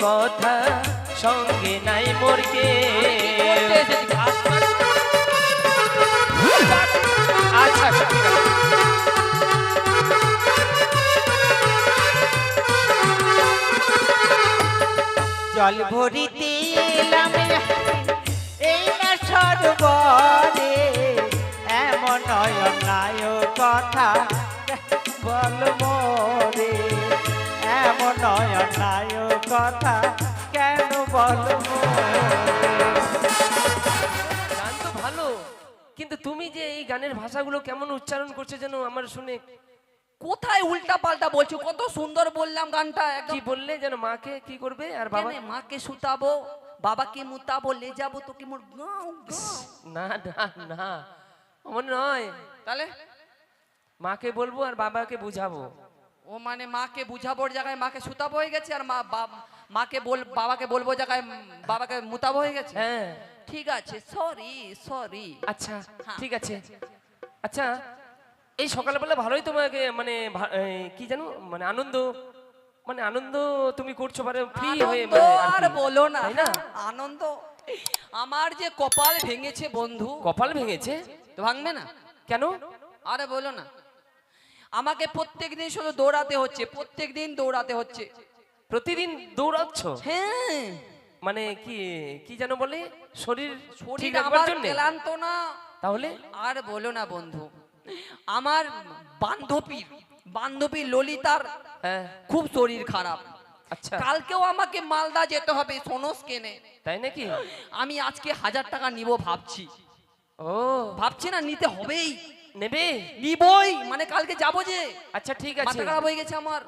কথা সঙ্গে নাই মোরকে। আচ্ছা আচ্ছা ঠিক আছে। জল ভরিতে এলাম এই না সরোবরে, এমন অন্যায় কথা বলবো রে, এমন অন্যায় কথা কেন বলবো? গান তো ভালো, কিন্তু তুমি যে এই গানের ভাষাগুলো কেমন উচ্চারণ করছো যেন আমার শুনে। কোথায় উল্টা পাল্টা বলছো? কত সুন্দর বললাম গানটা। কি বললে যেন? মাকে কি করবে আর বাবা? মাকে সুতাবো, বাবাকে মুতাবো, লে যাবো তোকে মোর গাও গাও। না না না, অমন নয়। তাহলে মাকে বলবো আর বাবাকে বুঝাবো। ও মানে মাকে বুঝাবোর জায়গায় মাকে সুতাবো হয়ে গেছে, আর মাকে বাবাকে বলবো জায়গায় বাবাকে মুতাবো হয়ে গেছে। হ্যাঁ ঠিক আছে, সরি সরি। আচ্ছা হ্যাঁ। ঠিক আছে। আচ্ছা এই সকালবেলা ভালোই তোমাকে মানে কি জানো মানে আনন্দ, মানে আনন্দ তুমি করছো মানে ফ্রি হয়ে আনন্দ মানে আর কি, বলো না, তাই না? আনন্দ। আমার যে কপাল ভেঙেছে বন্ধু। কপাল ভেঙেছে? তো ভাঙবে না কেন? আরে বলো না, আমাকে প্রত্যেকদিন শুধু দৌড়াতে হচ্ছে, প্রত্যেকদিন দৌড়াতে হচ্ছে। প্রতিদিন দৌড়াচ্ছ? হ্যাঁ, মানে কি কি যেন বলে, শরীর শরীর ঠিক রাখবার আমার জন্য? ক্লান্ত না। তাহলে আর বলো না বন্ধু, আমার বান্ধবী ললিতার হ্যাঁ খুব শরীর খারাপ। আচ্ছা কালকেও আমাকে মালদা যেতে হবে সোনস কেনে। তাই নাকি? আমি আজকে 1000 টাকা নিব ভাবছি। ও ভাবছি না, নিতে হবেই, নেবে? নিবই, মানে কালকে যাবো যে। আচ্ছা ঠিক আছে মাথা খারাপ হয়ে গেছে আমার।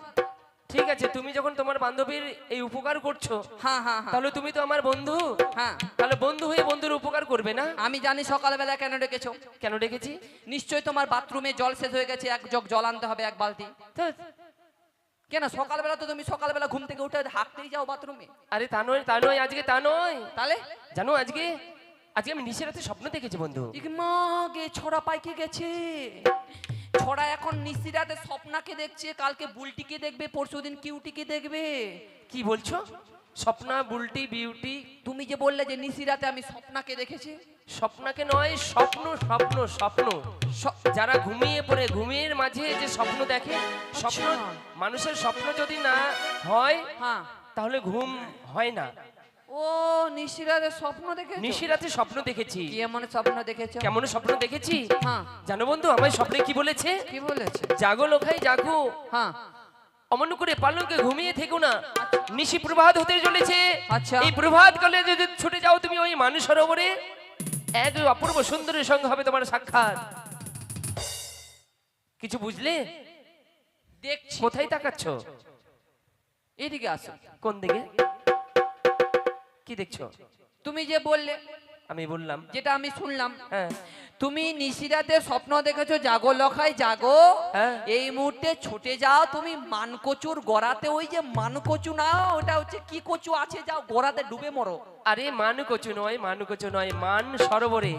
ঠিক আছে, তুমি যখন তোমার বান্ধবীর এই উপকার করছো, হ্যাঁ হ্যাঁ হ্যাঁ তাহলে তুমি তো আমার বন্ধু, হ্যাঁ। তাহলে বন্ধু হয়ে বন্ধুর উপকার করবে না? আমি জানি সকালবেলা কেন ডেকেছো। কেন ডেকেছি? নিশ্চয়ই তোমার বাথরুমে জল শেষ হয়ে গেছে, এক জগ জল আনতে হবে, এক বালতি। ধ্যাৎ, কেন সকালবেলা তো তুমি সকালবেলা ঘুম থেকে উঠে হাঁকতেই যাও বাথরুমে। আরে তা নয় তা নয়, আজকে তা নয়। তাহলে জানো আজকে আজকে আমি নিশে রাতে স্বপ্ন দেখেছি বন্ধু। মাগে ছড়া পাইকে গেছে। ছড়া এখন নিশিরাতে স্বপ্নাকে দেখছে, কালকে বুলটিকে দেখবে, পরশুদিন কিউটিকে দেখবে। কি বলছো? স্বপ্না, বুলটি, বিউটি? তুমি যে বললে যে নিশিরাতে আমি স্বপ্নাকে দেখেছি। স্বপ্নাকে নয়, স্বপ্ন স্বপ্ন স্বপ্ন। যারা ঘুমিয়ে পড়ে ঘুমের মাঝে যে স্বপ্ন দেখে, স্বপ্ন মানুষের স্বপ্ন যদি না হয় হ্যাঁ, তাহলে ঘুম হয় না। ও নিশিরাতে স্বপ্ন দেখেছো? নিশিরাতে স্বপ্ন দেখেছি। কি এমন স্বপ্ন দেখেছো? কেমন স্বপ্ন দেখেছি হ্যাঁ, জানো বন্ধু? আমার স্বপ্নে কি বলেছে? কি বলেছে? জাগো লোখাই জাগো, হ্যাঁ, অমন করে পালকে ঘুমিয়ে থেকো না, নিশি প্রভাত হতে চলেছে। আচ্ছা। এই প্রভাত কালে যদি ছুটে যাও তুমি ওই মানুষ সরোবরে, এক অপূর্ব সুন্দরের সঙ্গে হবে তোমার সাক্ষাৎ। কিছু বুঝলে? দেখছি। কোথায় তাকাচ্ছ? এদিকে আসো। কোন দিকে? কি দেখছো? তুমি যে বললে, আমি বললাম যেটা আমি শুনলাম, হ্যাঁ তুমি নিশিরাতে স্বপ্ন দেখেছো জাগো লখাই জাগো, হ্যাঁ। এই মুহূর্তে ছুটে যাও তুমি মানকচুর গড়াতে। ওই যে মানকচু না, ওটা হচ্ছে কি কচু আছে, যাও গড়াতে ডুবে মরো। আরে মানুকচু নয়, মানুকচু নয়, মান সরোবরে,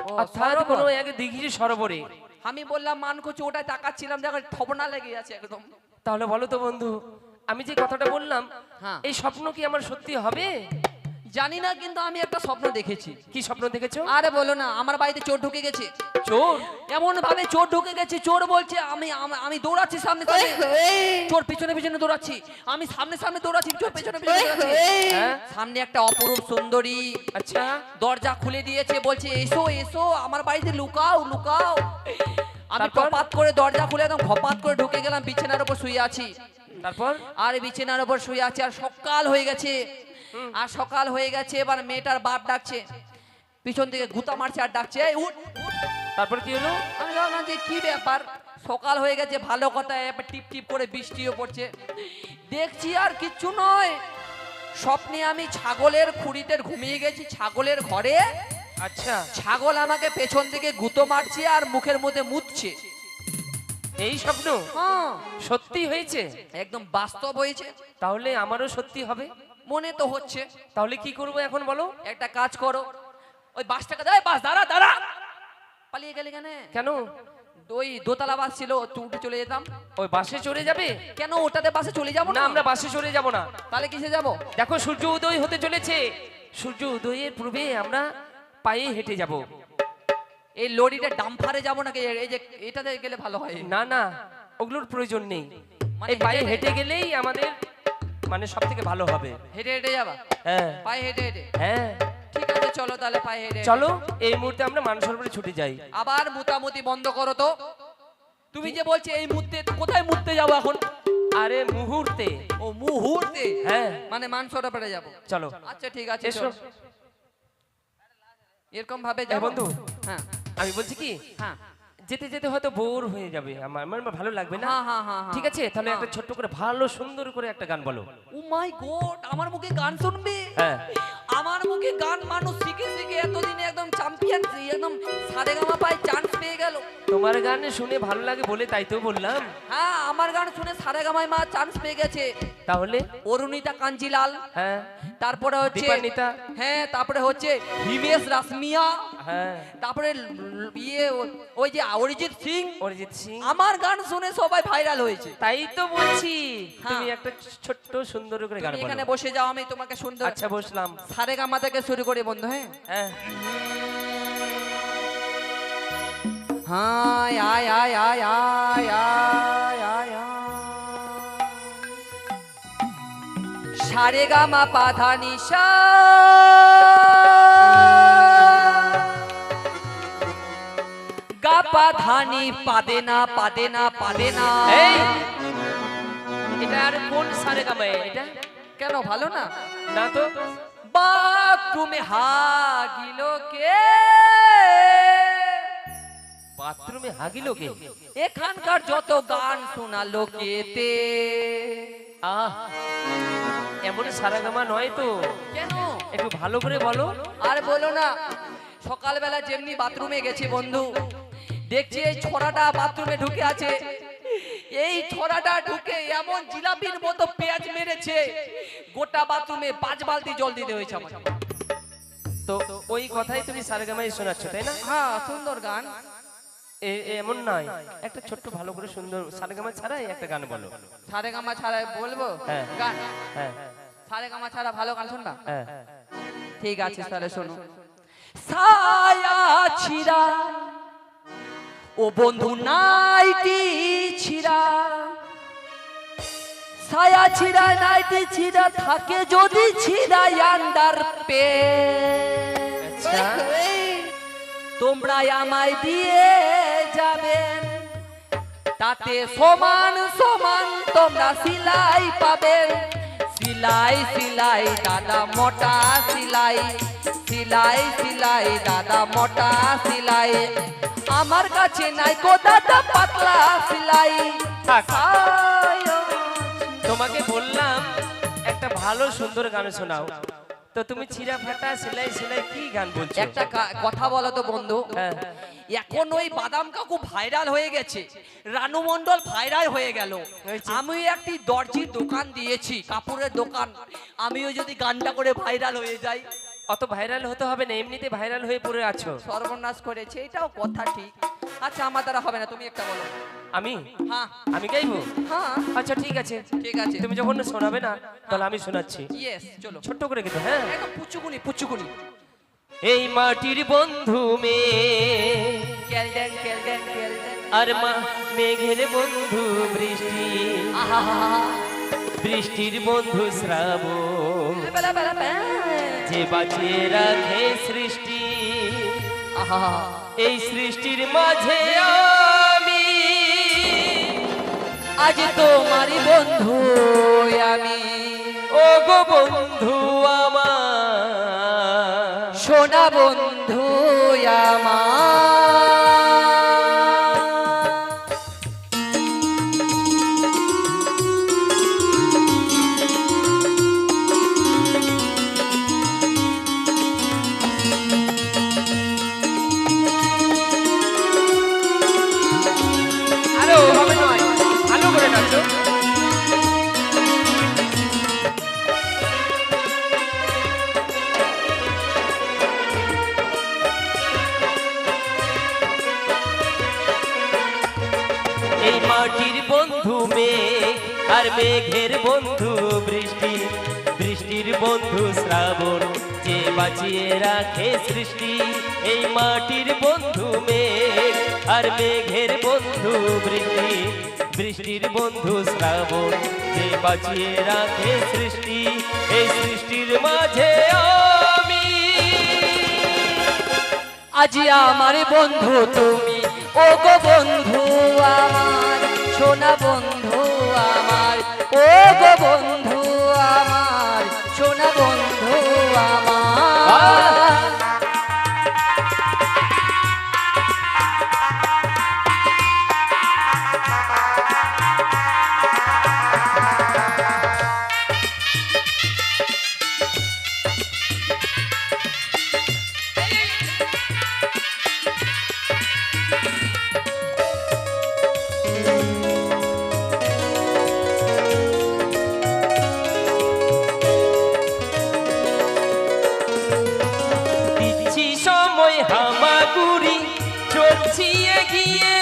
ও, অর্থাৎ সরোবর। কোনো এক দিঘির সরোবরে। আমি বললাম মানকচু, ওটাই তাকাচ্ছিলাম, দেখো ঠবনা লেগে আছে একদম। তাহলে বলো তো বন্ধু, আমি যে কথাটা বললাম হ্যাঁ। এই স্বপ্ন কি আমার সত্যি হবে? জানি না, কিন্তু আমি একটা স্বপ্ন দেখেছি। কি স্বপ্ন দেখেছো? আরে বলো না, আমার বাড়িতে চোর ঢুকে গেছে। চোর? এমন ভাবে চোর ঢুকে গেছে, চোর বলছে আমি দৌড়াচ্ছি সামনে সামনে, চোর পিছনে পিছনে দৌড়াচ্ছি, আমি সামনে সামনে দৌড়াচ্ছি, চোর পিছনে পিছনে দৌড়াচ্ছি। হ্যাঁ? সামনে একটা অপরূপ সুন্দরী আচ্ছা দরজা খুলে দিয়েছে, বলছে এসো এসো আমার বাড়িতে লুকাও লুকাও। আমি তারপর? টপাত করে দরজা খুলে একদম ঘপাত করে ঢুকে গেলাম, বিছানার উপর শুয়ে আছি। তারপর? আর বিছানার উপর শুয়ে আছি, আর সকাল হয়ে গেছে। আর সকাল হয়ে গেছে, এবার মেয়েটার বাপ ডাকছে, পিছন থেকে গুতা মারছে আর ডাকছে, এই উঠ উঠ। তারপর কি হলো? আমি ভাবলাম যে কি ব্যাপার, সকাল হয়ে গেছে ভালো কথা, এবার টিপ টিপ করে বৃষ্টিও পড়ছে। দেখছি আর কিচ্ছু নয়, স্বপ্নে আমি ছাগলের খুঁড়িতে ঘুমিয়ে গেছি, ছাগলের ঘরে। আচ্ছা ছাগল আমাকে পেছন থেকে গুঁতো মারছে আর মুখের মধ্যে মুতছে। এই স্বপ্ন হ্যাঁ, সত্যি হয়েছে? একদম বাস্তব হয়েছে। তাহলে আমারও সত্যি হবে? মনে তো হচ্ছে। তাহলে কি করবো এখন বলো? একটা কাজ করো, ওই বাসটাকে দেয়, বাস দাঁড়া দাঁড়া, পালিয়ে গেলে কেন? কেন? ওই দোতলা বাস ছিল, উঠে চলে যেতাম। ওই বাসে চড়ে যাবে? কেন, ওটাতে বাসে চলে যাবো না, না? আমরা বাসে চড়ে যাব না। তাহলে কিসে যাব? দেখো সূর্য উদয় হতে চলেছে, সূর্য উদয়ের পূর্বে আমরা পায়ে হেঁটে যাব। এই লরিটা ডাম্পারে যাবো নাকি? এই যে এটাতে গেলে ভালো হয়। না না, ওগুলোর প্রয়োজন নেই। মানে এই পায়ে হেঁটে- হেঁটে গেলেই আমাদের মানে সব থেকে ভালো হবে। হেঁটে হেঁটে যাবা? হ্যাঁ পায়ে হেঁটে হেঁটে? হ্যাঁ, ঠিক আছে, চলো তাহলে পায়ে হেঁটে হেঁটে। চলো এই মুহূর্তে আমরা মানসরোবরে ছুটে যাই। আবার মুতামুতি বন্ধ করো তো। তুমি যে বলছে এই মুহূর্তে, কোথায় মুততে যাবো এখন? আরে মুহূর্তে। ও মুহূর্তে? হ্যাঁ মানে মানসরোবরে যাবো। চলো। আচ্ছা ঠিক আছে, এসো। চলো। এরকম ভাবে এ যাবো? বন্ধু, হ্যাঁ আমি বলছি কি, হ্যাঁ যেতে যেতে হয়তো বোর হয়ে যাবে, আমার আমার ভালো লাগবে না। হ্যাঁ হ্যাঁ হ্যাঁ। ঠিক আছে, তাহলে একটা ছোট্ট করে ভালো সুন্দর করে একটা গান বলো। ও মাই গড, আমার মুখে গান শুনবে? হ্যাঁ। আমার মুখে গান মানুষ শিখে শিখে এতদিনে একদম চ্যাম্পিয়ন, একদম সারেগামা পায় চান্স পেয়ে গেল। তোমার গান শুনে ভালো লাগে বলে তাই তো বললাম। হ্যাঁ, আমার গান শুনে সারেগামায় মা চান্স পেয়ে গেছে। তাহলে অরুণিতা কাঞ্জিলাল, হ্যাঁ তারপরে হচ্ছে দীপান্বিতা। হ্যাঁ, তারপরে হচ্ছে হিমেশ রাসমিয়া, হ্যাঁ তারপরে ওই যে অরিজিৎ সিং। অরিজিৎ সিং। আমার গান শুনে সবাই ভাইরাল হয়েছে। তাই তো বলছি, হ্যাঁ। তুমি একটা ছোট্ট সুন্দর করে গান তুমি বলো। এখানে বসে যাও, আমি তোমাকে সুন্দর আচ্ছা বসলাম। সারেগামা থেকে শুরু করি বন্ধু। হ্যাঁ হ্যাঁ হায় আয় আয় আয় আয় আয় আয় আয়। সারেগামা পাধা নিশা, গা পাধানি পাদে না পাদে না পাদে না। এই, এটা আর কোন সারেগামা এটা? কেন, ভালো না? না তো। বাথরুমে হাগিল কে? বাথরুমে হাগিলো কে? এখানকার যত গান শোনালো কেতে। আহ, এমন সারেগামা নয় তো। কেন? একটু ভালো করে বলো। আর বলো না, সকালবেলা যেমনি বাথরুমে গেছি বন্ধু, দেখছি এই ছড়াটা বাথরুমে ঢুকে আছে। এই ছড়াটা ঢুকে এমন জিলাপির মতো পেঁয়াজ মেরেছে, গোটা বাথরুমে 5 বালতি জল দিতে হয়েছে আমার। তো ওই কথাই তুমি সারেগামায় শোনাচ্ছ তাই না? হ্যাঁ, সুন্দর গান। এমন নয়, একটা ছোট্ট ভালো করে সুন্দর সারেগামা ছাড়াই একটা গান বলো। সারেগামা ছাড়া বলবো হ্যাঁ। গান? হ্যাঁ সারেগামা ছাড়া ভালো গান শুনবা? হ্যাঁ। ঠিক আছে, তাহলে শোনো। ছায়া ছিড়া ও বন্ধু নাইটি ছিড়া, ছায়া ছিড়া নাইটি ছিড়া থাকে যদি ছিড়া আন্ডার পে। আচ্ছা। তোমরা আমায় দিয়ে যাবেন, তাতে সমান সমান তোমরা সিলাই পাবেন। সিলাই সিলাই দাদা মোটা সিলাই, সিলাই সিলাই দাদা মোটা সিলাই। আমার কাছে নাই গো দাদা পাতলা সিলাই। থাক। তোমাকে বললাম একটা ভালো সুন্দর গান শোনাও, তো তুমি ছিঁড়া ফাটা সেলাই সেলাই কি গান বলছো? একটা কথা বলো তো বন্ধু, হ্যাঁ। এখন ওই বাদাম কাকু ভাইরাল হয়ে গেছে, রানু মণ্ডল ভাইরাল হয়ে গেল, হয়েছে। আমি একটি দর্জির দোকান দিয়েছি, কাপড়ের দোকান, আমিও যদি গানটা করে ভাইরাল হয়ে যাই। অত ভাইরাল হতে হবে না, এমনিতে ভাইরাল হয়ে পড়ে আছো। সর্বনাশ করেছে, এটাও কথা ঠিক। আচ্ছা, আমার দ্বারা হবে না, তুমি একটা বলো। আমি হ্যাঁ আমি গাইবো? হ্যাঁ আচ্ছা ঠিক আছে, ঠিক আছে, তুমি যখন শোনাবে না তাহলে আমি শোনাচ্ছি। ইয়েস, চলো। ছোট্ট করে কিন্তু, হ্যাঁ। একদম পুচুকুনি পুচুকুনি। এই মাটির বন্ধু মেয়ে কেলডেন কেলডেন কেলডেন, আর মেঘের বন্ধু বৃষ্টি, আহা হা হা, বৃষ্টির বন্ধু শ্রাবণ, বেলা বেলা বেলা, যে বাঁচিয়ে রাখে সৃষ্টি। আহা হা, এই সৃষ্টির মাঝে আমি আজ তোমারই বন্ধু আমি, ও গো বন্ধু আমার, সোনা বন্ধু আমার। আরে ওভাবে নয়, ভালো করে নাচো। বন্ধু মেঘ আর মেঘের বন্ধু বৃষ্টি, বৃষ্টির বন্ধু শ্রাবণ, যে বাঁচিয়ে রাখে সৃষ্টি। এই মাটির বন্ধু মেঘ আর মেঘের বন্ধু বৃষ্টি, বৃষ্টির বন্ধু শ্রাবণ, যে বাঁচিয়ে রাখে সৃষ্টি। এই সৃষ্টির মাঝে আমি, আজি আমার বন্ধু তুমি, ও গো বন্ধু আমার, সোনা বন্ধু আমার, ও গো বন্ধু আমার, সোনা বন্ধু আমার। দিচ্ছি সময় হামাগুড়ি, চলছি এগিয়ে,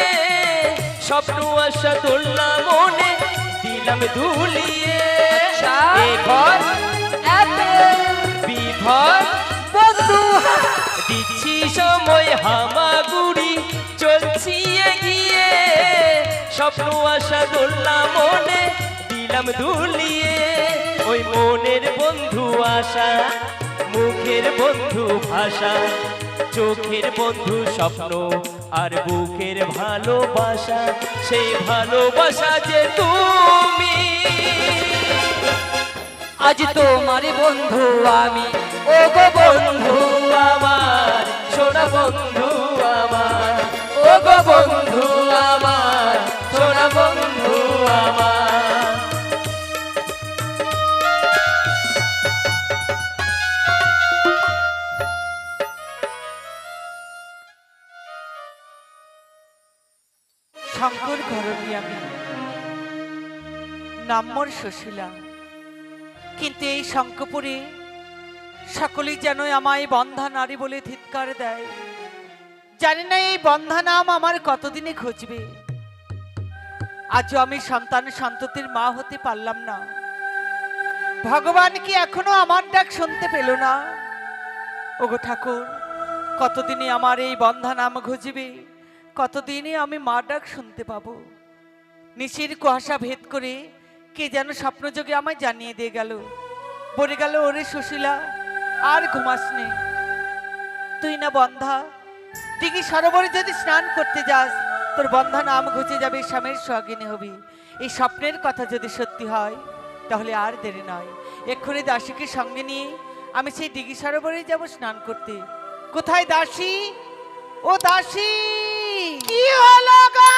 স্বপ্ন আশা তোলা মনে দিলাম ধুলিয়ে। আচ্ছা। এ ঘর অ্যাপেল বিভর বন্ধু, দিচ্ছি সময় হামাগুড়ি, চলছি এগিয়ে, স্বপ্ন আশা তোলা মনে দিলাম ধুলিয়ে। ওই মনের বন্ধু আশা, মুখের বন্ধু ভাষা, চোখের বন্ধু স্বপ্ন, আর বুকের ভালোবাসা, সেই ভালোবাসা যে তুমি। আজ তোমার বন্ধু আমি, ও গো বন্ধু আমার সোনা বন্ধু আমার, ও গো বন্ধু আমার, সোনা বন্ধু আমার। শঙ্কর ঘরণী আমি, নাম্মর সুশীলা, কিন্তু এই শঙ্কপুরে সকলেই যেন আমায় বন্ধা নারী বলে ধিৎকার দেয়। জানি না এই বন্ধা নাম আমার কতদিনে খুঁজবে। আজও আমি সন্তান সন্ততির মা হতে পারলাম না। ভগবান কি এখনো আমার ডাক শুনতে পেল না? ওগো ঠাকুর, কতদিনে আমার এই বন্ধা নাম খুঁজবে, কতদিনে আমি মা ডাক শুনতে পাবো? নিশির কুয়াশা ভেদ করে কে যেন স্বপ্নযোগে আমায় জানিয়ে দিয়ে গেল, বলে গেল, ওরে সুশীলা আর ঘুমাস নে, তুই না বন্ধা, দিঘি সরোবরে যদি স্নান করতে যাস তোর বন্ধা নাম ঘুচে যাবে, স্বামীর সোহাগিনী হবি। এই স্বপ্নের কথা যদি সত্যি হয় তাহলে আর দেরি নয়, এক্ষুনি দাসীকে সঙ্গে নিয়ে আমি সেই দিঘি সরোবরে যাব স্নান করতে। কোথায় দাসী? ও দাসী, কি হলো গো?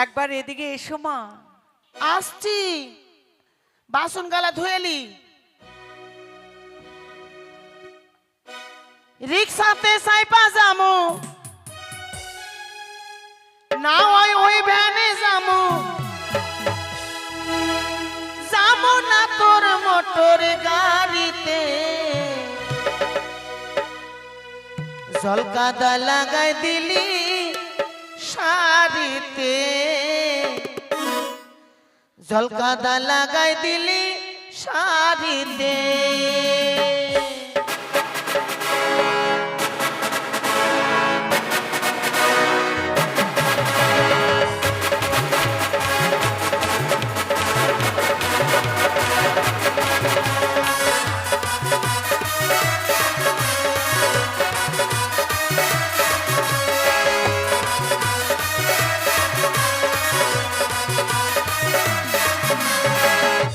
একবার এদিকে এসো মা। আসছি, বাসন গালা ধুয়েলি, রিক্সাতে সাইপা যামু না, ওই ভ্যানে যামু, যামু না তোর মোটর গাড়িতে। জলকাদা লাগাই দিলি শাড়িতে, জলকাদা লাগাই দিলি শাড়িতে।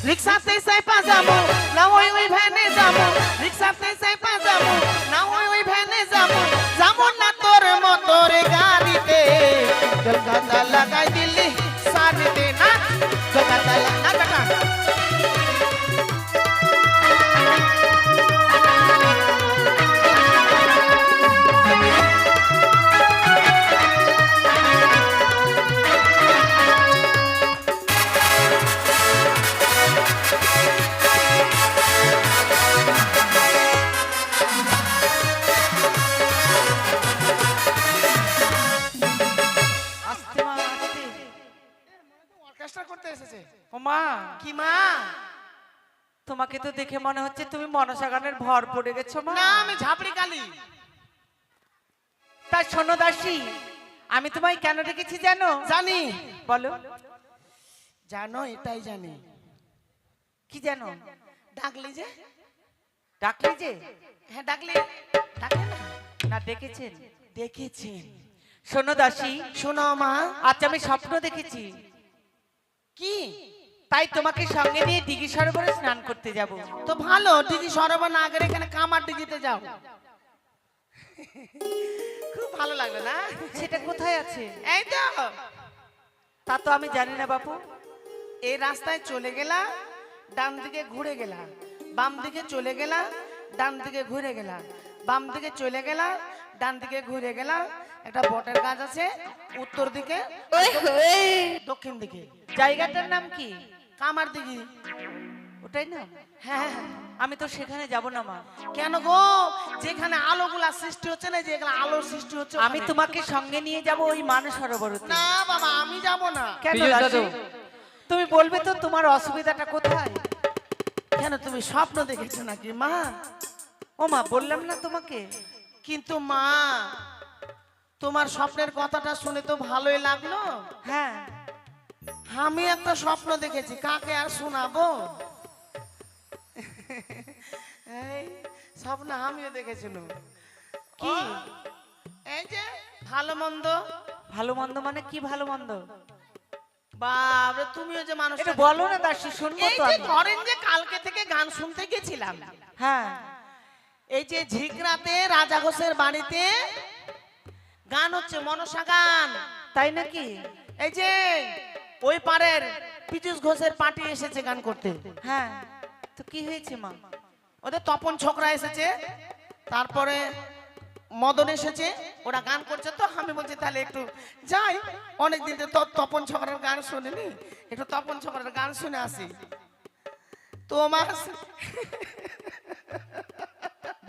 রিক্সাতে সাইপা যাবো না, ওই ভ্যানে যাবো, রিক্সাতে সাইপা যাবো না, ওই ভ্যানে যাবো, যাবো না তোর মোটর গাড়িতে। জলকাদা লাগাই দিলি শাড়িতে, না জলকাদা না কাকা। মা, কি মা? তোমাকে তো দেখে মনে হচ্ছে তুমি মনসা গানের ভর পড়ে গেছো মা। না, আমি ঝাপড়ি কালি। তা শোনো দাসী, আমি তোমায় কেন ডেকেছি জানো? জানি। বলো। জানো, এটাই জানি। কি জানো? ডাকলি যে? ডাকলি যে? হ্যাঁ, ডাকলি। ডাকে না? না, ডেকেছেন। দেখেছেন। শোনো দাসী, শোনো মা। আজ আমি স্বপ্ন দেখেছি, কি? তাই তোমাকে সঙ্গে নিয়ে দিঘি সরোবরে স্নান করতে যাব। তো ভালো, দিঘি সরোবর না করে এখানে কামার দিঘিতে যাও। খুব ভালো লাগলো না? সেটা কোথায় আছে? এই তো তা তো আমি জানি না বাপু। এই রাস্তায় চলে গেলা, ডান দিকে ঘুরে গেলা, বাম দিকে চলে গেলা, ডান দিকে ঘুরে গেলা, বাম দিকে চলে গেলা, ডান দিকে ঘুরে গেলা। একটা বটের গাছ আছে উত্তর দিকে, দক্ষিণ দিকে। জায়গাটার নাম কি? কামার দিঘি। ওটাই না? হ্যাঁ। আমি তো সেখানে যাব না মা। কেন গো? যেখানে আলোগুলা সৃষ্টি হচ্ছে না, যেখানে আলোর সৃষ্টি হচ্ছে আমি ওখানে। তোমাকে সঙ্গে নিয়ে যাব ওই মানস সরোবরতে। না বাবা, আমি যাব না। কেন বিজয় দাসী? দাদু। তুমি বলবে তো তোমার অসুবিধাটা কোথায়? কেন, তুমি স্বপ্ন দেখেছো নাকি মা? ও মা, বললাম না তোমাকে। কিন্তু মা, তোমার স্বপ্নের কথাটা শুনে তো ভালোই লাগলো। হ্যাঁ, আমি একটা স্বপ্ন দেখেছি, কাকে আর শোনাবো? এই স্বপ্ন আমিও দেখেছিলাম। কি? এই যে ভালো মন্দ। ভালো মন্দ মানে কি ভালো মন্দ? বাবরে, তুমিও যে মানুষ। এটা বলো না দাসী, শুনবো এই তো যে আমি। ধরেন যে কালকে থেকে গান শুনতে গেছিলাম, হ্যাঁ, এই যে ঝিকরাতে রাজা ঘোষের বাড়িতে গান হচ্ছে, মনসা গান। তাই নাকি? এই যে ওই পারের পীযূষ ঘোষের পার্টি এসেছে গান করতে। হ্যাঁ, তো কি হয়েছে মা? ওদের তপন ছোকরা এসেছে, তারপরে মদন এসেছে, ওরা গান করছে। তো আমি বলছি তাহলে একটু যাই, অনেকদিন তো তপন ছোকরার গান শুনিনি, একটু তপন ছোকরার গান শুনে আসি। তোমার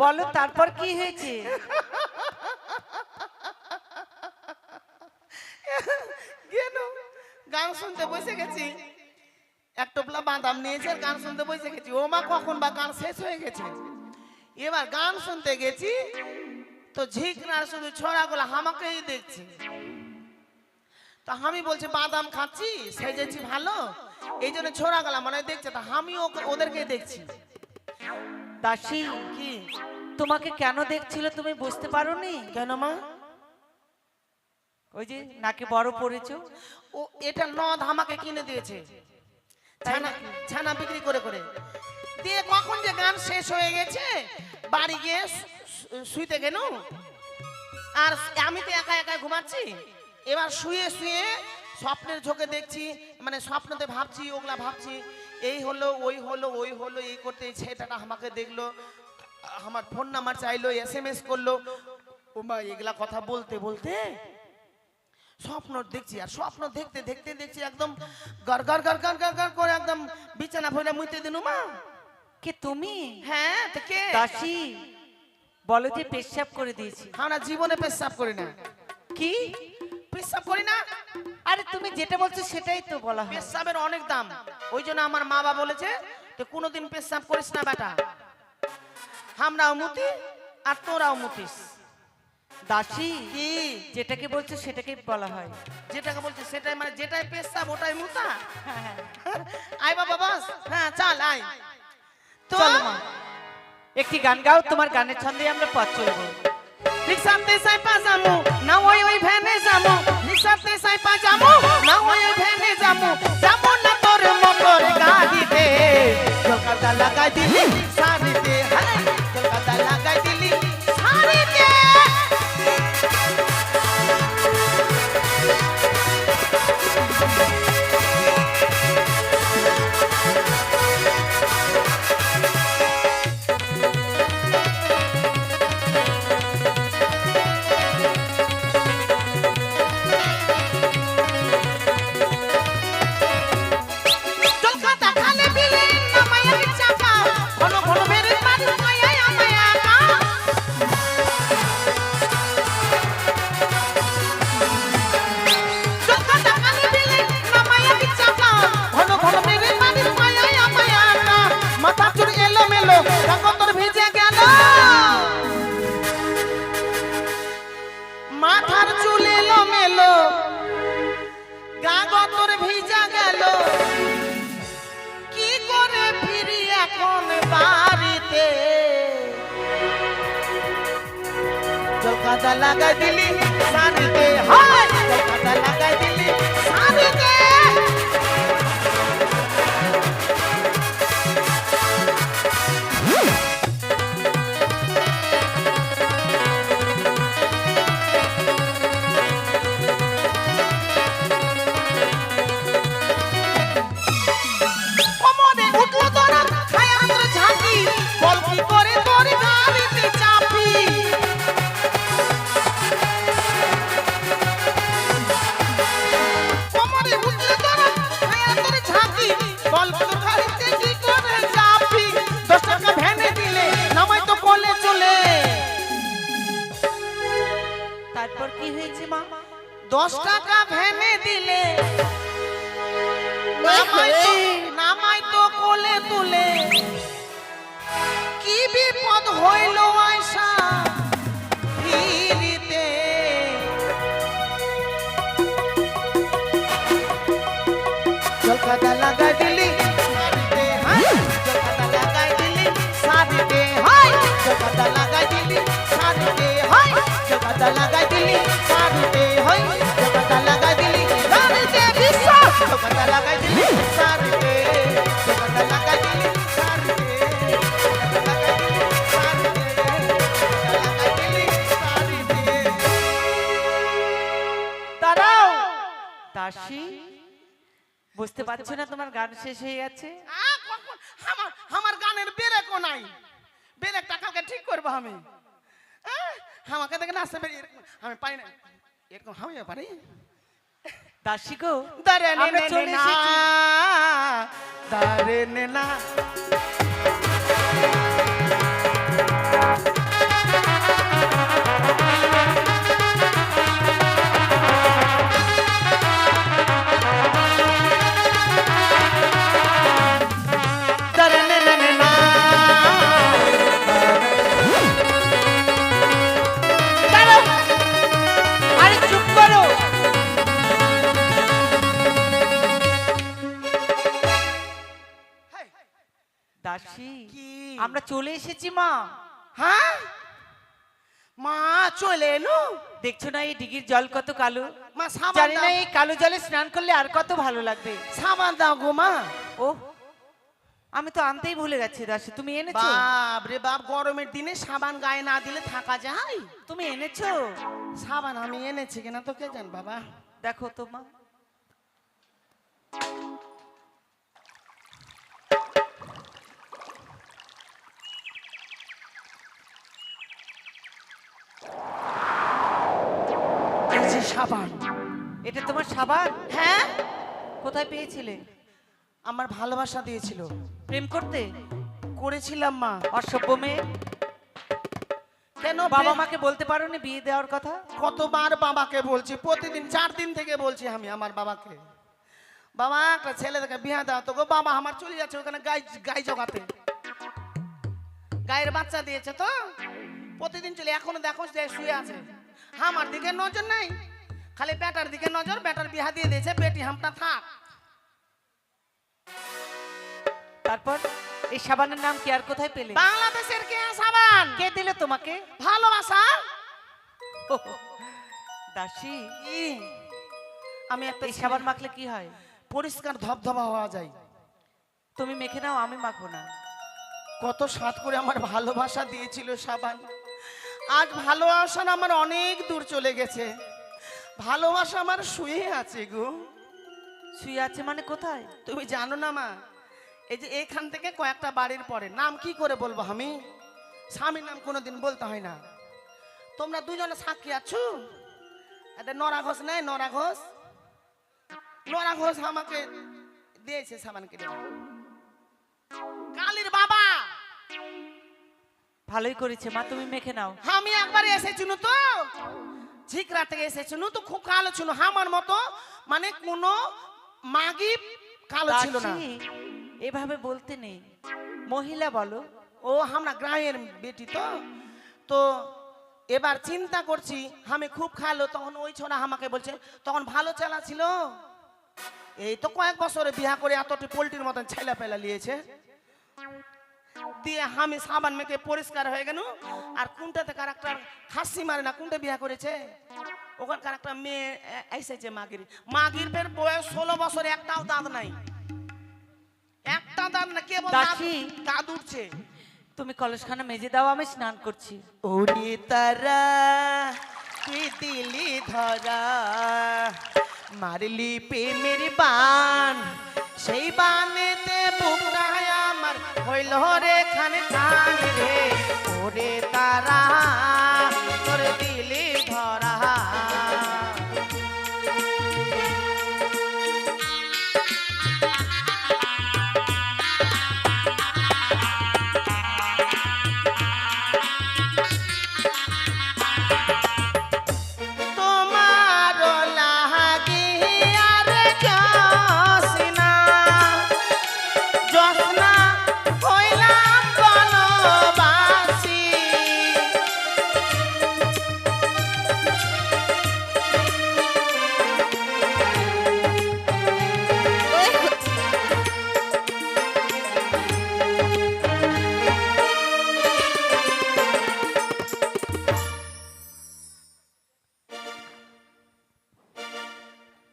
বলো, তারপর কি হয়েছে? কেন, গান শুনতে বসে গেছি, এক টোপলা বাদাম নিয়েছে আর গান শুনতে বসে গেছি। ও মা, কখন বা গান শেষ হয়ে গেছে। এবার গান শুনতে গেছি তো ঝিকনার শুধু ছড়াগুলো আমাকেই দেখছি। তো আমি বলছি বাদাম খাচ্ছি, সেজেছি ভালো, এই জন্য ছড়াগুলা মানে দেখছে। তো আমি ওদেরকে দেখছি। দাসী, কি? তোমাকে কেন দেখছিল তুমি বুঝতে পারোনি? কেন মা? ওই যে নাকে বড় পড়েছো। ও এটা নদ আমাকে কিনে দিয়েছে, ছানা ছানা বিক্রি করে করে দিয়ে। কখন যে গান শেষ হয়ে গেছে, বাড়ি গিয়ে শুইতে গেল। আর আমি তো একা একা ঘুমাচ্ছি। এবার শুয়ে শুয়ে স্বপ্নের ঝোঁকে দেখছি, মানে স্বপ্নতে ভাবছি, ওগুলা ভাবছি, এই হলো ওই হলো ওই হলো, এই করতে এই ছেলেটা আমাকে দেখলো, আমার ফোন নাম্বার চাইলো, SMS করলো। ও মা, এগুলা কথা বলতে বলতে স্বপ্ন দেখছি। আর স্বপ্ন দেখতে দেখতে দেখছি একদম গর গর গর গর গর গর করে একদম বিছানা ভরে মুইতে দিনু মা। কে তুমি? হ্যাঁ, তো কে? দাসী, বলো যে পেশাব করে দিয়েছি। আমরা জীবনে পেশাব করি না। কি? পেশাব করি না? আরে তুমি যেটা বলছো সেটাই তো বলা হয়। পেশাবের অনেক দাম, ওই জন্য আমার মা বাবা বলেছে যে কোনোদিন পেশাব করিস না বেটা, আমরাও মুতি আর তোরাও মুতিস। দাসী, কি? যেটাকে বলছো সেটাকেই বলা হয়। যেটাকে বলছে সেটাই, মানে যেটাই পেশাব ওটাই মুতা। হ্যাঁ, আয় বাবা, বাস। হ্যাঁ, চল আয়। তো চলো মা, একটি গান গাও, তোমার গানের ছন্দে আমরা পথ চলবো। রিক্সাতে সাইপা যামু না ওই ভ্যানে যামু, রিক্সাতে সাইপা যামু না ওই ভ্যানে যামু, যামু না তোর মোটর গাড়িতে। কলকাতা লাগাই দিলি শাড়িতে, হ্যাঁ কলকাতা লাগাই দিলি শাড়িতে। কলকাতা খালে বিলে নামাইয়া চাপা, ঘন ঘন কলকাতা লাগাই দিলি শাড়িতে হাই কলকাতা লাগাই দিলি শাড়িতে কোমরে উঠলো তোরা ছায়া তোর ঝাঁকি বল কি করে তোর গাড়িতে চাপি কোমরে উঠলো তোরা ছায়া তোর ঝাঁকি বল তোর গাড়িতে কি করে চাপি 10 টাকা ভ্যানে দিলে নামাই তো বলে চলে তারপর কি হয়েছে মা? 10 টাকা ভ্যানে দিলে নামাই তো কোলে তুলে কি বিপদ হইল আয়সা ফিরিতে কলকাতা লাগাই দিলি শাড়িতে হাই কলকাতা লাগাই দিলি শাড়িতে হাই কলকাতা লাগাই দিলি শাড়িতে হাই কলকাতা লাগাই দিলি শাড়িতে হাই কলকাতা লাগাই দিলি শাড়িতে বিশ্বাস কলকাতা লাগাই দিলি শাড়িতে কলকাতা লাগাই দিলি শাড়িতে কলকাতা লাগাই দিলি শাড়িতে দাঁড়াও দাসী, বুঝতে পারছো না তোমার গান শেষ হয়ে গেছে? আমার গানের বেরেকও নাই বেরেকটা কালকে ঠিক করবো আমি আমাকে দেখে নাচতে বেরিয়ে আমি পাই না এরকম আমি পারি দাসী গো, দারে আমরা চলে না এসেছি। দারে না দারে না দাঁড়াও, আরে চুপ করো। দাসী, কি? আমরা চলে এসেছি মা। হ্যাঁ মা চলে এলো দেখছো না এই দিঘির জল কত কালো? মা সাবান জানি না দাও এই কালো জলে স্নান করলে আর কত ভালো লাগবে। সাবান দাও গো মা ও, আমি তো আনতেই ভুলে গেছি দাসী, তুমি এনেছো? বাপ রে বাপ গরমের দিনে সাবান গায়ে না দিলে থাকা যায় তুমি এনেছো? সাবান আমি এনেছি কিনা তো কে জান বাবা দেখো তো মা। এই যে সাবান এটা তোমার সাবান? হ্যাঁ কোথায় পেয়েছিলে? আমার ভালোবাসা দিয়েছিল প্রেম করতে? করেছিলাম মা অসভ্য মেয়ে, কেন বাবা মাকে বলতে পারোনি বিয়ে দেওয়ার কথা? কতবার বাবাকে বলছি প্রতিদিন 4 দিন থেকে বলছি আমি আমার বাবাকে বাবা একটা ছেলে থেকে বিয়ে দাও তো গো বাবা আমার চলে যাচ্ছে ওখানে গাই জগাতে গায়ের বাচ্চা দিয়েছে তো প্রতিদিন চলে এখনো দেখো যে শুয়ে আছে আমার দিকে নজর নাই খালি বেটার দিকে নজর বেটার বিয়া দিয়ে দিয়েছে বেটি হামটা থাক তারপর এই সাবানের নাম কি আর কোথায় পেলে? বাংলাদেশের কে সাবান কে দিলে তোমাকে? ভালোবাসা দাসী, কি আমি একটা এই সাবান মাখলে কি হয়? পরিষ্কার ধবধবা হওয়া যায় তুমি মেখে নাও, আমি মাখবো না। কত স্বাদ করে আমার ভালোবাসা দিয়েছিল সাবান আজ ভালোবাসা আমার অনেক দূর চলে গেছে ভালোবাসা আমার শুয়ে আছে গো শুয়ে আছে মানে কোথায়? তুমি জানো না মা এই যে এখান থেকে কয়েকটা বাড়ির পরে নাম কি করে বলবো আমি স্বামীর নাম কোনোদিন বলতে হয় না তোমরা দুজনে সাক্ষী আছো এটা নরা ঘোষ নেই নরা ঘোষ আমাকে দিয়েছে সাবান কিনে কালীর বাবা ভালোই করেছে মা, তুমি মেখে নাও। আমি একবার এসেছিল তো ঝিকরা থেকে এসেছিল তো খুব কালো ছিল আমার মতো মানে কোনো মাগি কালো ছিল না দাসী, এভাবে বলতে নেই, মহিলা বলো। ও আমরা গ্রামের বেটি তো তো এবার চিন্তা করছি আমি খুব খালো তখন ওই ছোড়া আমাকে বলছে তখন ভালো চালা ছিল এই তো কয়েক বছরে বিয়া করে এতটি পোল্ট্রির মতন ছেলে পেলা নিয়েছে দিয়ে আমি সাবান মেখে পরিষ্কার হয়ে গেল। আর কোনটাতে কার হাসি মারে না, কোনটা বিয়ে করেছে ওখানকার একটা মেয়ে এসেছে মাগির। মাগির ফের বয়স 16 বছর, একটাও দাঁত নাই, একটা দাঁত না, কেবল দাসী। দাঁত উঠছে। তুমি কলসখানা মেজে দাও, আমি স্নান করছি। ওরে তারা তুই দিলি ধরা, মারলি প্রেমের বান, সেই বানেতে বুকটা আমার হইল রে খানে খান রে। ওরে তারা তোর দিলি ধরা। তোমার লাগিয়া রে জসনা, জসনা হইলাম বনবাসী।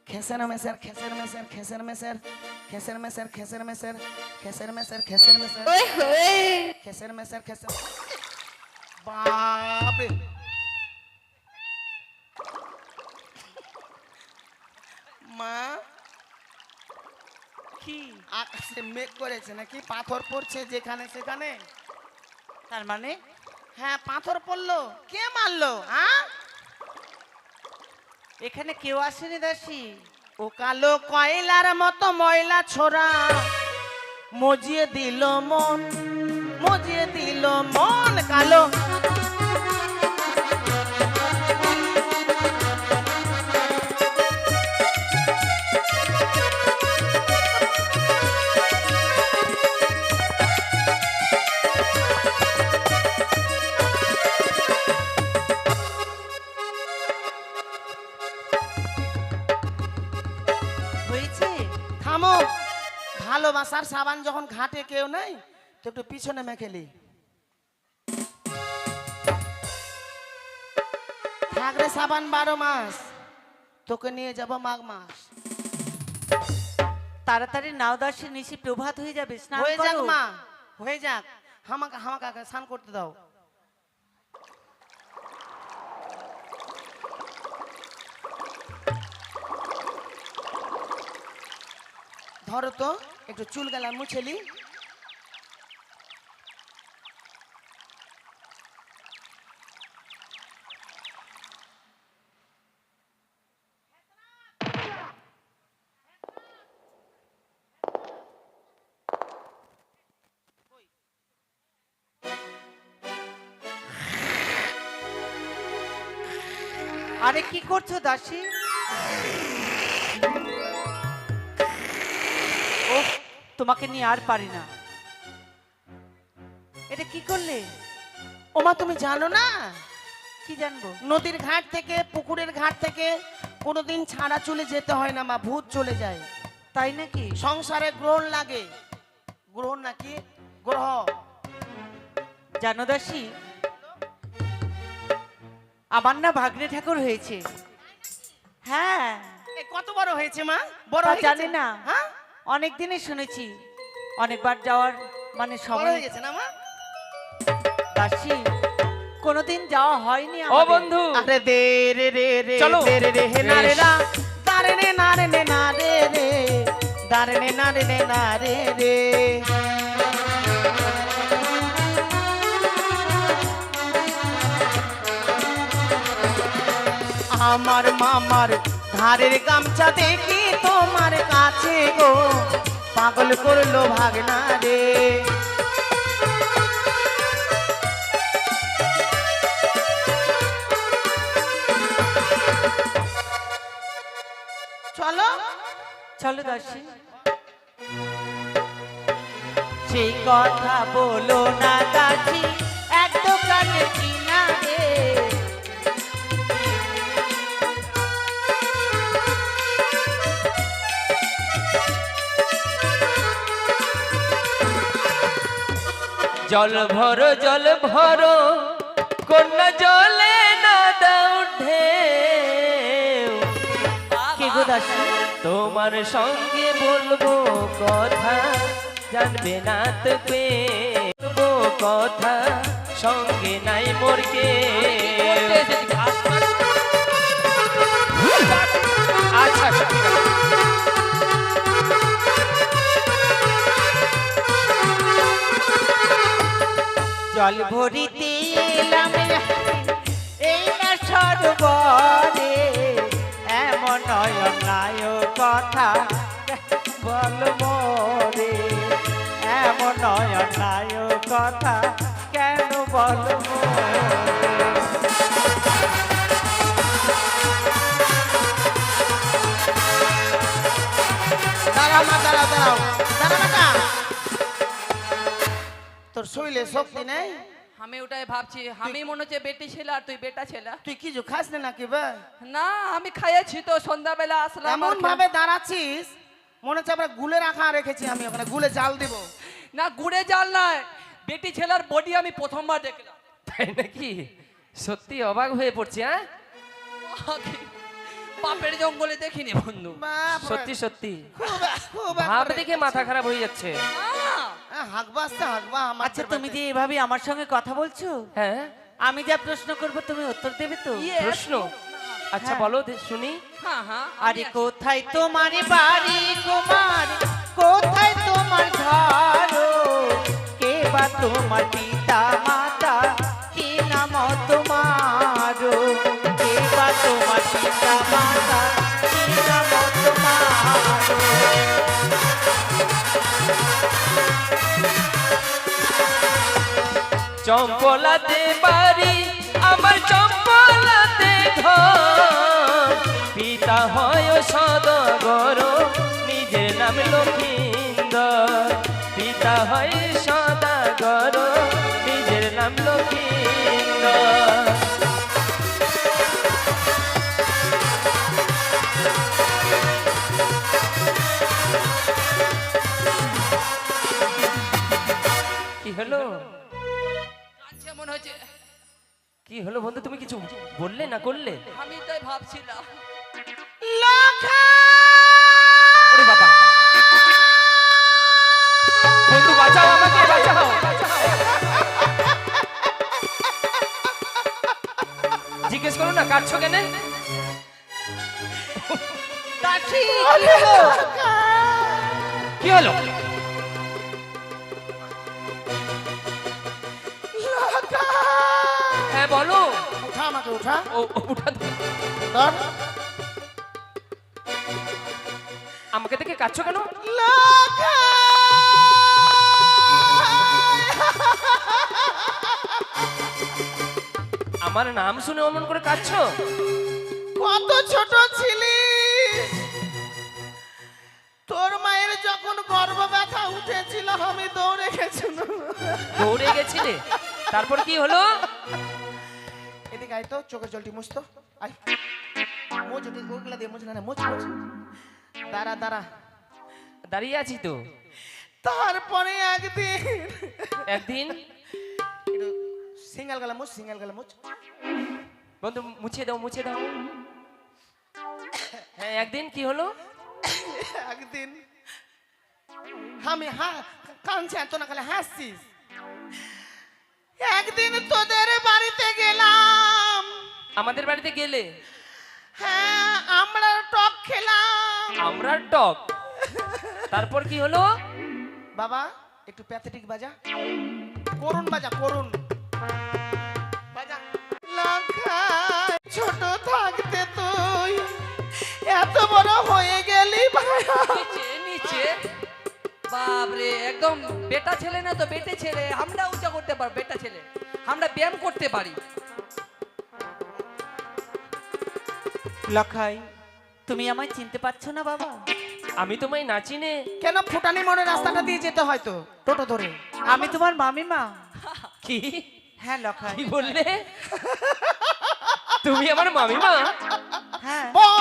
খেসের মেসের খেসের মেসের খেসের মেসের খেসের মেসের খেসের মেসের খেসের মেসের খেসের মেসের খেসের মেসের খেসের। বাপরে মা, কি আকাশে মেঘ করেছে নাকি? পাথর পড়ছে যেখানে সেখানে। তার মানে? হ্যাঁ, পাথর পড়লো। কে মারলো? হ্যাঁ, এখানে কেউ আসেনি দাসী। ও কালো কয়লার মতো ময়লা ছোড়া মজিয়ে দিল মন, মজিয়ে দিল মন কালো। হয়েছে? থামো, ভালোবাসার সাবান যখন ঘাটে কেউ নাই তো একটু পিছনে মেখেলি। থাকরে সাবান 12 মাস, তোকে নিয়ে যাব মাঘ মাস। তাড়াতাড়ি নাও দাসী, নিশি প্রভাত হয়ে যাবে, স্নান হয়ে যাক করো। মা, হয়ে যাক। আমাকে আমাকে আগে স্নান করতে দাও। ধরো তো একটু চুল গালা মুছেলি। আরে কি করছো দাসী? ও, তোমাকে নিয়ে আর পারি না। এটা কি করলে? ওমা, তুমি জানো না কি জানবো? নদীর ঘাট থেকে পুকুরের ঘাট থেকে কোনোদিন ছাড়া চলে যেতে হয় না মা, ভূত চলে যায়। তাই নাকি? সংসারে গ্রহণ লাগে। গ্রহণ নাকি গ্রহ? জানো দাসী, আমার না ভাগ্নে ঠাকুর হয়েছে। হ্যাঁ, এ কত বড় হয়েছে মা? বড় তা হয়ে জানি গেছে? না। হ্যাঁ, অনেক দিনই শুনেছি, অনেকবার যাওয়ার মানে বড় সময়। হয়ে গেছে না মা? দাসী, কোনোদিন যাওয়া হয়নি ও আমাদের। বন্ধু, আরে দে রে রে রে চলো। দে রে রে হে না রে না, দারে নে না রে নে না রে রে, দারে নে না রে নে না রে রে। আমার মামার ধারের গামছা দেখি তোমার কাছে গো, পাগল করলো ভাগনা রে। চলো চলো দাসী। সেই কথা বলো না দাসী, এক দোকানে কিনা রে। জল ভরো কন্যা জলে না দাও ঢেউ। কে গো দাসী? তোমার সঙ্গে বলবো কথা, জানবে না তো বলবো কথা, সঙ্গে নাই মোর কে। আচ্ছা আচ্ছা, ঠিক আছে। জল ভরিতে এলাম এই না সরোবরে, এমন নয় কথা বলবো রে, এমন নয় কথা কেন বলবো? দাঁড়াও মা, দাঁড়াও দাঁড়াও, দাঁড়া বেটা। তোর শরীরে শক্তি নেই? আমি ওটাই ভাবছি, আমি মনে হচ্ছে বেটি ছেলে আর তুই বেটা ছেলে। তুই কিছু খাস না নাকি বে? না আমি খাইয়েছি তো, সন্ধ্যাবেলা আসলাম। এমন ভাবে দাঁড়াচ্ছিস মনে হচ্ছে আমরা গুলে রাখা রেখেছি, আমি ওখানে গুলে জাল দিব। না গুড়ে জাল নাই, বেটি ছেলের বডি আমি প্রথমবার দেখলাম। তাই নাকি? সত্যি অবাক হয়ে পড়ছি। হ্যাঁ, পাপের জঙ্গলে দেখিনি বন্ধু। বাপরে। সত্যি সত্যি খুব ভাব দেখে মাথা খারাপ হয়ে যাচ্ছে। হাঁকবা আসছে, হাঁকবা আমার। আচ্ছা তুমি যে এভাবে আমার সঙ্গে কথা বলছো, হ্যাঁ, আমি যা প্রশ্ন করব তুমি উত্তর দেবে তো? Yes. প্রশ্ন? আচ্ছা হ্যাঁ। বলো শুনি। হ্যাঁ হ্যাঁ, আরে কোথায় তোমার বাড়ি কুমার, কোথায় তোমার ঘর, কে বা তোমার পিতা মাতা, কি নাম তোমার, কে বা তোমার পিতা মাতা, কি নাম তোমার? চম্পলাতে বাড়ি আমার, চম্পলাতে ঘর, পিতা হয় সদাগর, নিজের নাম লক্ষিন্দর। পিতা হয় সদাগর, নিজের নাম লক্ষিন্দর। কি হলো? কাঁদছে মনে হচ্ছে। কি হলো বন্ধু, তুমি কিছু বললে না করলে? আমি তাই ভাবছিলাম। ওরে বাবা, বন্ধু বাঁচাও আমাকে, বাঁচাও। জিজ্ঞেস করো না কাটছো কেন? দাসী, কি হলো? হ্যাঁ বলো। উঠা আমাকে, উঠা। ও উঠা দাও। ধর। আমাকে দেখে কাটছো কেন? আমার নাম শুনে অমন করে কাটছো? কত ছোট ছিলিস, তোর মায়ের যখন গর্ভ ব্যথা উঠেছিল আমি দৌড়ে গেছিলাম। দৌড়ে গেছিলে? তারপর কি হলো? এদিকে আয় তো, চোখের জলটি মুছতো। আয়, মোচ ওগুলা দিয়ে মুছ না, মোচ মোচ। দাঁড়া দাঁড়া, দাঁড়িয়ে আছি তো। তারপরে একদিন একদিন একটু সিঙ্গেল গলা মুছ, সিঙ্গেল গলা মুছ। বন্ধু মুছে দাও, মুছে দাও। হ্যাঁ একদিন কি হলো? একদিন আমি কাঁদছি আর তো না খালি হাসছিস। একদিন তোদের বাড়িতে গেলাম। আমাদের বাড়িতে গেলে? হ্যাঁ, আমরা টক খেলাম। আমরা টক? তারপর কি হলো? বাবা একটু প্যাথেটিক বাজা, করুন বাজা, করুন বাজা। লঙ্কায় ছোট থাকতে তুই এত বড় হয়ে গেলি ভাইয়া। নিচে নিচে, বাপরে, একদম বেটা ছেলে না তো, বেটে ছেলে। আমরা উঁচা করতে পারবো, বেটা ছেলে আমরা ব্যায়াম করতে পারি। লখাই, তুমি আমায় চিনতে পারছো না বাবা? আমি তোমায় না চিনে? কেন, ফুটানি মনে রাস্তাটা দিয়ে যেতে হয় তো টোটো ধরে। আমি তোমার মামিমা। কি? হ্যাঁ লখাই। কি বললে? তুমি আমার মামিমা? হ্যাঁ। বল